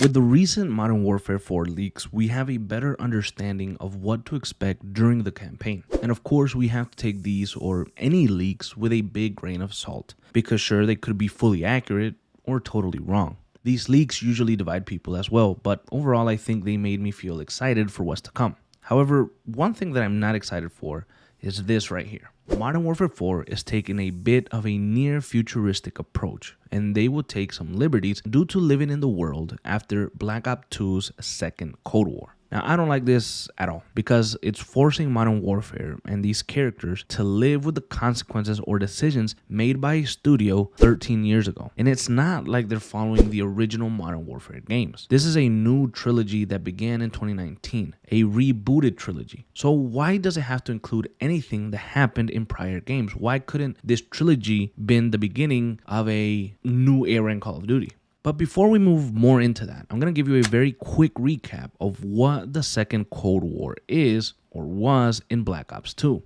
With the recent Modern Warfare 4 leaks, we have a better understanding of what to expect during the campaign. And of course, we have to take these or any leaks with a big grain of salt, because sure, they could be fully accurate or totally wrong. These leaks usually divide people as well, but overall I think they made me feel excited for what's to come. However, one thing that I'm not excited for is this right here. Modern Warfare 4 is taking a bit of a near futuristic approach, and they will take some liberties due to living in the world after Black Ops 2's second Cold War. Now, I don't like this at all because it's forcing Modern Warfare and these characters to live with the consequences or decisions made by a studio 13 years ago. And it's not like they're following the original Modern Warfare games. This is a new trilogy that began in 2019, a rebooted trilogy. So why does it have to include anything that happened in prior games? Why couldn't this trilogy been the beginning of a new era in Call of Duty? But before we move more into that, I'm going to give you a very quick recap of what the second Cold War is or was in Black Ops 2.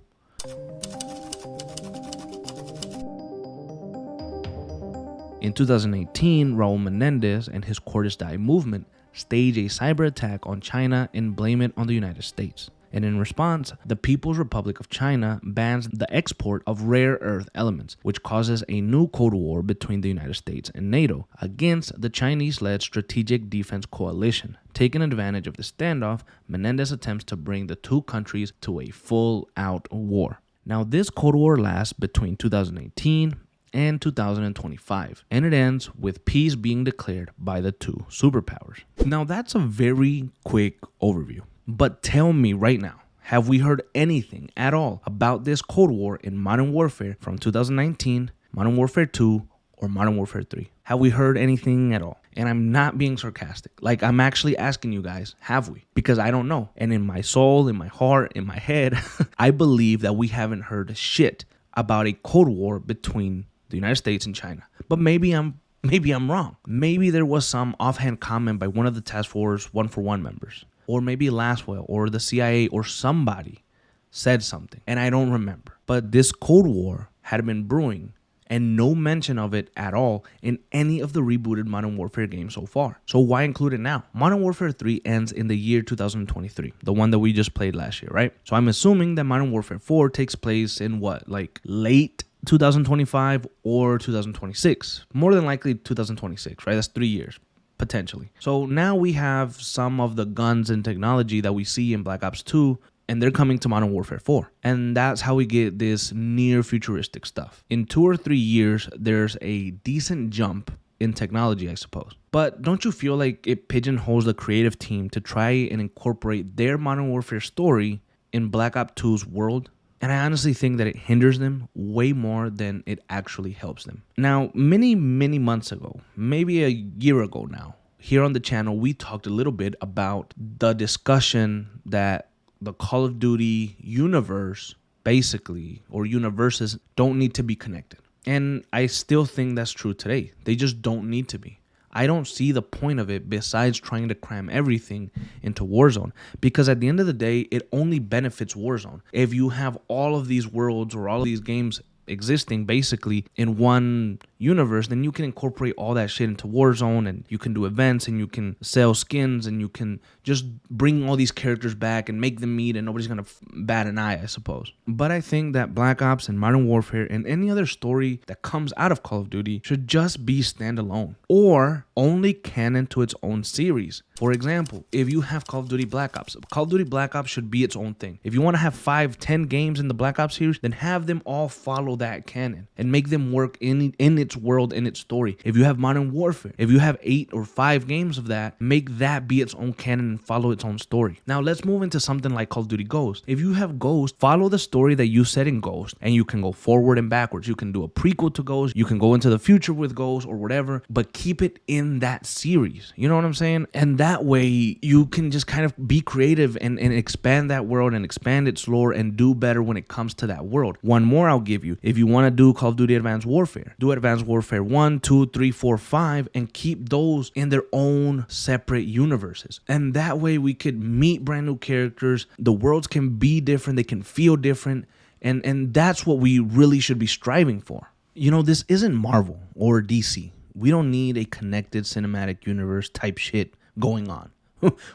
In 2018, Raul Menendez and his Cortes Die movement staged a cyber attack on China and blame it on the United States. And in response, the People's Republic of China bans the export of rare earth elements, which causes a new Cold War between the United States and NATO against the Chinese-led Strategic Defense Coalition. Taking advantage of the standoff, Menendez attempts to bring the two countries to a full-out war. Now, this Cold War lasts between 2018 and 2025, and it ends with peace being declared by the two superpowers. Now, that's a very quick overview. But tell me right now, have we heard anything at all about this Cold War in Modern Warfare from 2019, Modern Warfare 2, or Modern Warfare 3? Have we heard anything at all? And I'm not being sarcastic. Like, I'm actually asking you guys, have we? Because I don't know. And in my soul, in my heart, in my head, I believe that we haven't heard shit about a Cold War between the United States and China. But maybe I'm wrong. Maybe there was some offhand comment by one of the Task Force 141 members. Or maybe Laswell or the CIA or somebody said something, and I don't remember. But this Cold War had been brewing, and no mention of it at all in any of the rebooted Modern Warfare games so far. So why include it now? Modern Warfare 3 ends in the year 2023, the one that we just played last year, right? So I'm assuming that Modern Warfare 4 takes place in what, like late 2025 or 2026? More than likely 2026, right? That's 3 years. Potentially. So now we have some of the guns and technology that we see in Black Ops 2, and they're coming to Modern Warfare 4. And that's how we get this near futuristic stuff. In 2 or 3 years, there's a decent jump in technology, I suppose. But don't you feel like it pigeonholes the creative team to try and incorporate their Modern Warfare story in Black Ops 2's world? And I honestly think that it hinders them way more than it actually helps them. Now, many months ago, maybe a year ago now, here on the channel, we talked a little bit about the discussion that the Call of Duty universe, basically, or universes, don't need to be connected. And I still think that's true today. They just don't need to be. I don't see the point of it besides trying to cram everything into Warzone, because at the end of the day, it only benefits Warzone. If you have all of these worlds or all of these games existing basically in one universe, then you can incorporate all that shit into Warzone, and you can do events, and you can sell skins, and you can just bring all these characters back and make them meet, and nobody's gonna bat an eye, I suppose. But I think that Black Ops and Modern Warfare and any other story that comes out of Call of Duty should just be standalone or only canon to its own series. For example, if you have Call of Duty Black Ops, Call of Duty Black Ops should be its own thing. If you want to have 5, 10 games in the Black Ops series, then have them all follow that canon and make them work in its world, in its story. If you have Modern Warfare, if you have 8 or 5 games of that, make that be its own canon and follow its own story. Now let's move into something like Call of Duty Ghost. If you have Ghost, follow the story that you set in Ghost, and you can go forward and backwards. You can do a prequel to Ghost, you can go into the future with Ghost or whatever, but keep it in that series. You know what I'm saying? And that way you can just kind of be creative and expand that world and expand its lore and do better when it comes to that world. One more I'll give you. If you want to do Call of Duty Advanced Warfare, do Advanced Warfare 1, 2, 3, 4, 5, and keep those in their own separate universes. And that way we could meet brand new characters. The worlds can be different. They can feel different. And that's what we really should be striving for. You know, this isn't Marvel or DC. We don't need a connected cinematic universe type shit going on.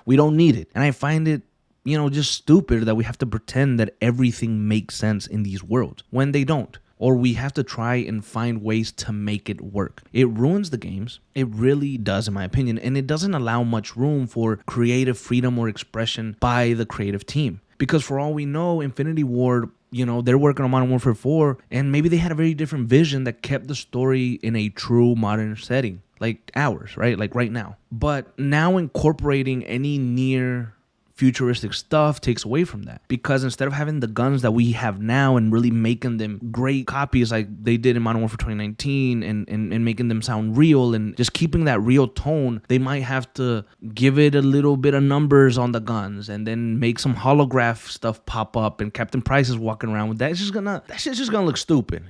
We don't need it. And I find it, just stupid that we have to pretend that everything makes sense in these worlds when they don't. Or we have to try and find ways to make it work. It ruins the games. It really does, in my opinion. And it doesn't allow much room for creative freedom or expression by the creative team. Because for all we know, Infinity Ward, they're working on Modern Warfare 4, and maybe they had a very different vision that kept the story in a true modern setting, like ours, right? Like right now. But now incorporating any near futuristic stuff takes away from that, because instead of having the guns that we have now and really making them great copies like they did in Modern Warfare 2019 and making them sound real and just keeping that real tone, they might have to give it a little bit of numbers on the guns and then make some holograph stuff pop up and Captain Price is walking around with that. That shit's just gonna look stupid,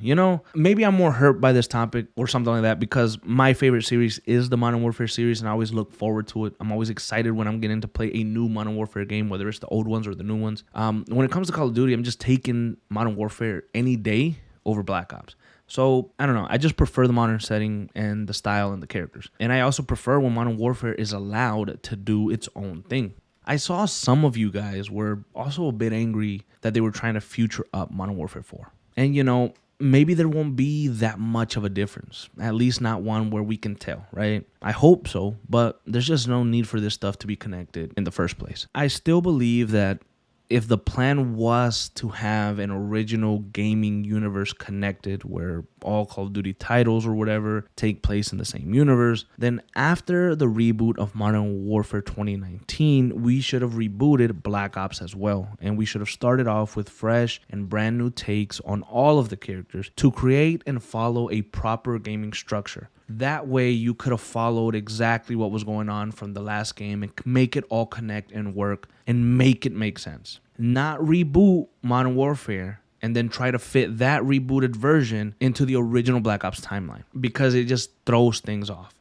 Maybe I'm more hurt by this topic or something like that because my favorite series is the Modern Warfare series and I always look forward to it. I'm always excited when I'm getting to play a new Modern Warfare game, whether it's the old ones or the new ones. When it comes to Call of Duty, I'm just taking Modern Warfare any day over Black Ops. So, I don't know. I just prefer the modern setting and the style and the characters. And I also prefer when Modern Warfare is allowed to do its own thing. I saw some of you guys were also a bit angry that they were trying to future up Modern Warfare 4. And, maybe there won't be that much of a difference, at least not one where we can tell, right? I hope so, but there's just no need for this stuff to be connected in the first place. I still believe that if the plan was to have an original gaming universe connected where all Call of Duty titles or whatever take place in the same universe, then after the reboot of Modern Warfare 2019, we should have rebooted Black Ops as well. And we should have started off with fresh and brand new takes on all of the characters to create and follow a proper gaming structure. That way you could have followed exactly what was going on from the last game and make it all connect and work and make it make sense. Not reboot Modern Warfare and then try to fit that rebooted version into the original Black Ops timeline, because it just throws things off.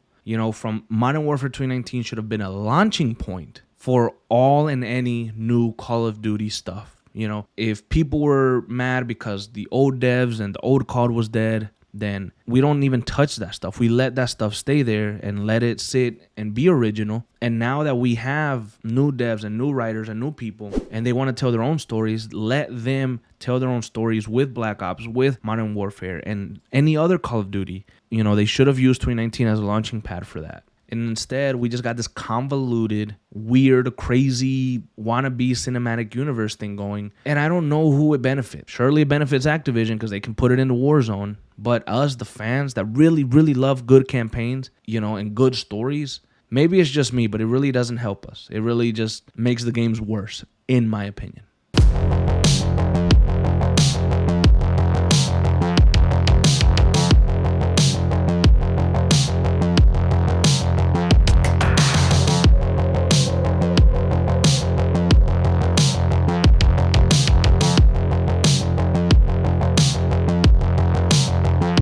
From Modern Warfare 2019 should have been a launching point for all and any new Call of Duty stuff. If people were mad because the old devs and the old COD was dead, then we don't even touch that stuff. We let that stuff stay there and let it sit and be original. And now that we have new devs and new writers and new people and they want to tell their own stories, let them tell their own stories with Black Ops, with Modern Warfare, and any other Call of Duty. They should have used 2019 as a launching pad for that. And instead, we just got this convoluted, weird, crazy, wannabe cinematic universe thing going. And I don't know who it benefits. Surely it benefits Activision because they can put it into Warzone. But us, the fans that really, really love good campaigns, and good stories, maybe it's just me, but it really doesn't help us. It really just makes the games worse, in my opinion.